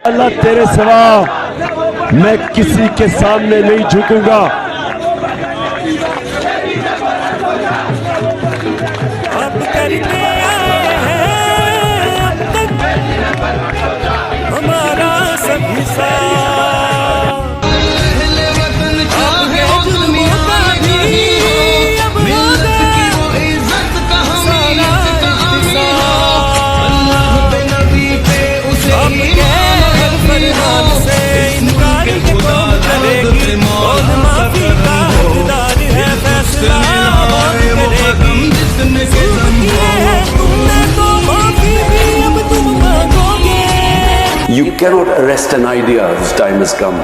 अल्लाह तेरे सिवा मैं किसी के सामने नहीं झुकूंगा। अब करते आए हैं अब तक हमारा सभी साथ, अब है जुल्मों का भी अब होगा सारा इंतजार। अब के हर फरमान से इनकार के कौन करेगी, कौन माफी का हकदार है, फैसला कौन करेगी। जुल्म किए हैं तुमने तो माफी भी अब तुम मांगोगे। You cannot arrest an idea whose time has come.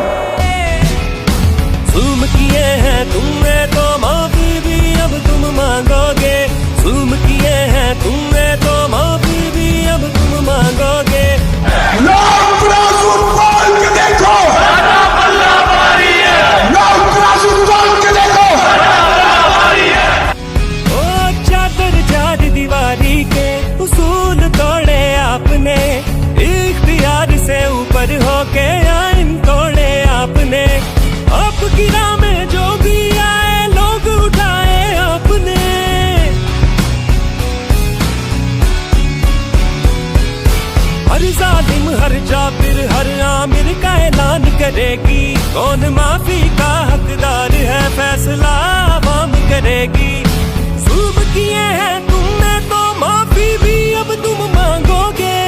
जुल्म किए हैं तुमने तो माफी भी अब तुम मांगोगे। जुल्म किए हैं तुमने तो माफी भी अब तुम मांगोगे। ओ चादर चार दीवारी के उसूल तोड़े आपने, इख्तियार से ऊपर होके आइन तोड़े आपने। आपकी राह में जो भी आए लोग उठाए आपने। हर जालिम हर जाबिर हर आमिर का ऐलान करेगी, कौन माफी का हकदार है, फैसला आवाम करेगी। जुल्म किए हैं तुमने तो माफी भी अब तुम मांगोगे।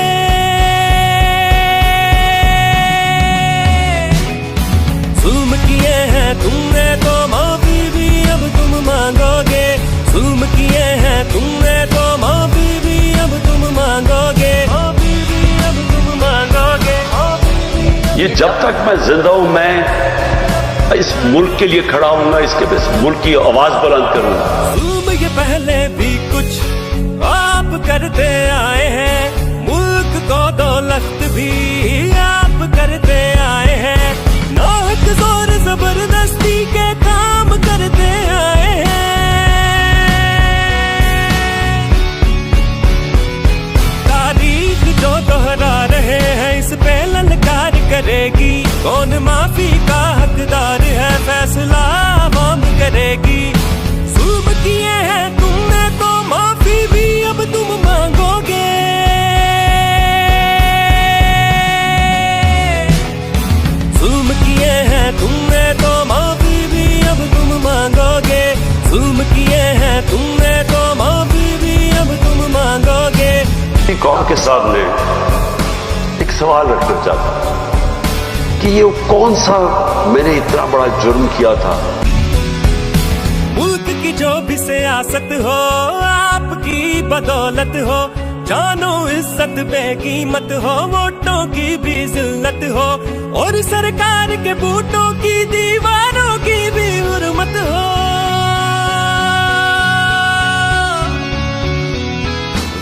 जुल्म किए हैं तुमने तो माफी भी अब तुम मांगोगे। जुल्म किए हैं तुमने तो माफी भी अब तुम मांगोगे। माफी भी अब तुम मांगोगे। ये जब तक मैं जिंदा हूं मैं इस मुल्क के लिए खड़ा हूंगा, इसके मुल्क की आवाज बुलंद करूंगा। जुल्म ये पहले भी कुछ आप करते आए हैं, मुल्क को दौलत भी आप करते आए हैं। नाहक जोर जबरदस्ती के काम करते आए हैं। तारीख जो दोहरा रहे हैं इस पे ललकार करेगी, कौन माफी का हकदार है, फैसला आवाम करेगी। जुल्म किए हैं तुमने तो माफी भी अब तुम मांगोगे। जुल्म किए हैं तुमने तो माफी भी अब तुम मांगोगे। जुल्म किए हैं तुमने तो माफी भी अब तुम मांगोगे। कौम के सामने एक सवाल रखना चाहता हूं कि ये कौन सा मैंने इतना बड़ा जुर्म किया था। मुल्क की जो भी सियासत हो आपकी बदौलत हो, जानो इज्जत बेकीमत हो, वोटों की भी जिल्लत हो, और सरकार के बूटों की दीवारों की भी हुर्मत हो।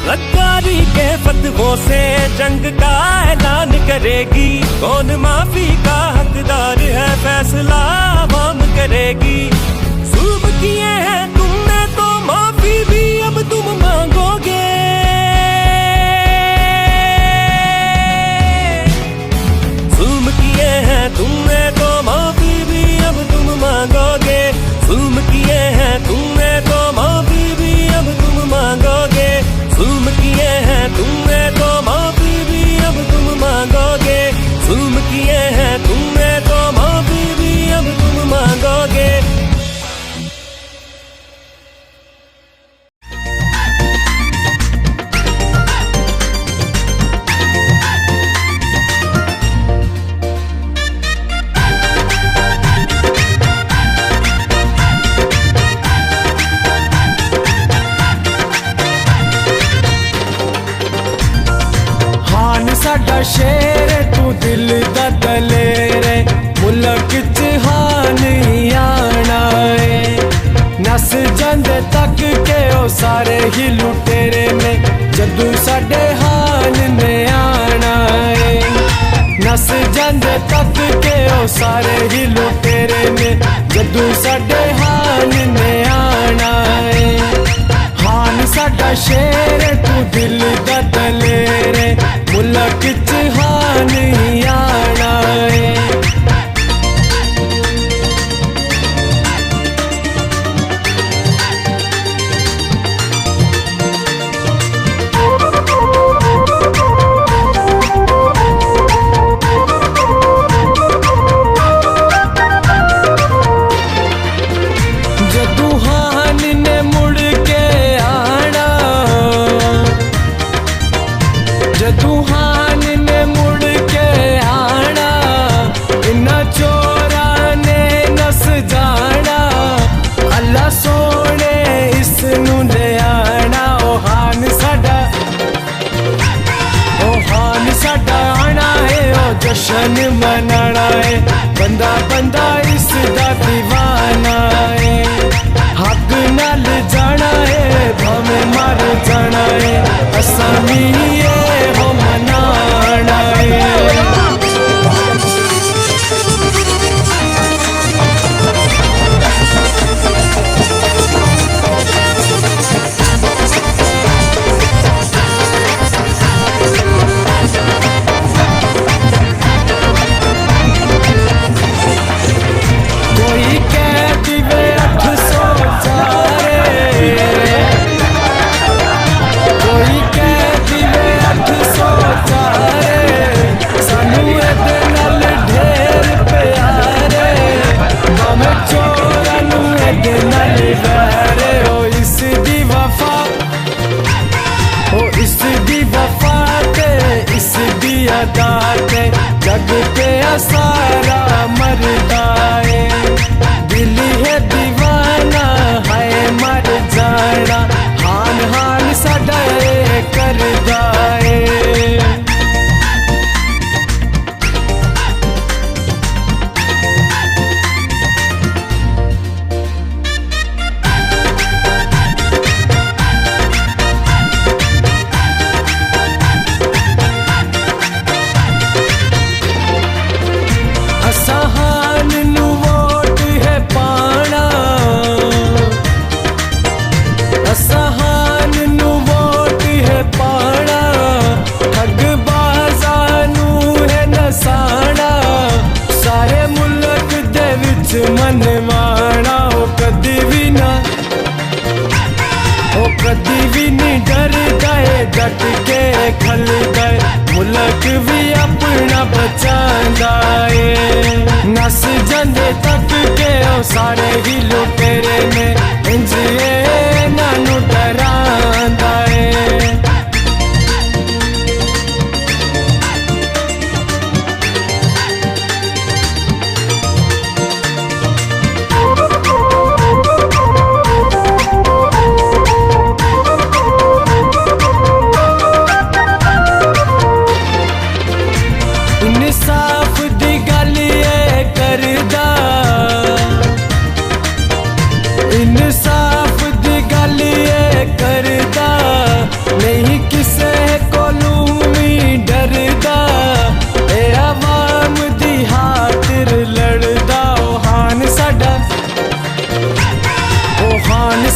गद्दारी के फतवों से जंग का ऐलान करेगी, कौन माफी का हकदार है, फैसला आवाम करेगी। जुल्म किए हैं तुमने तो माफी भी अब तुम मांगोगे। जुल्म किए हैं तुमने तो माफी भी अब तुम मांगोगे। जुल्म किए हैं तुमने तो माफी भी अब तुम मांगोगे। जुल्म किए हैं तुमने तो माफी भी अब तुम मांगोगे। जुल्म किए हैं तुमने तो माफी भी अब तुम मांगोगे। साडा शेर तू दिल दा दलेरे, मुल्क च हानी आना है। नस जांदे तक के ओ सारे ही लुटेरे ने, जदू साडे हाल ने आना है। नस जांदे तक के ओ सारे ही लुटेरे ने, जदू साडे हाल ने आना है। हान साडा शेर तू दिल दा दलेरे, मुल्क च हानी आ जशन मनाना है बंदा बंदा इसदा दीवाना है हक नाल जाना है भावे मर जाना है असां भी ये हो मनाना है जग पे सारा मरदा है दिल है दीवाना है मर जाना हान हान साडा करदा है मन माना ओ कदी भी नहीं डर गए डट के खल गए मुल्क भी अपना बचांदा है नस जंदे तक के ओ सारे ही लुटेरे ने इंज नानू डरांदा है इंसाफ दी गल ये करदा इंसाफ दी गल ये करदा नहीं किसे कोलू भी डरदा ए आवाम दी खातिर लड़दा ओ हान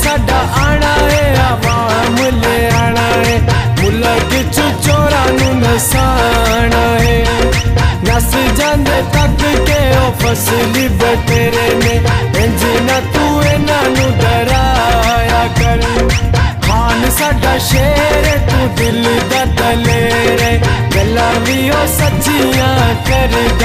साडा आना है आवाम ले आना है मुल्क च चोरां नू नसाना है नस जांदे तक के ओ फसली बटेरे ने इंज ना तू इन्हां डराया कर खान साडा शेर तू दिल दा दलेर गल्लां भी ओ सच्चियां करदा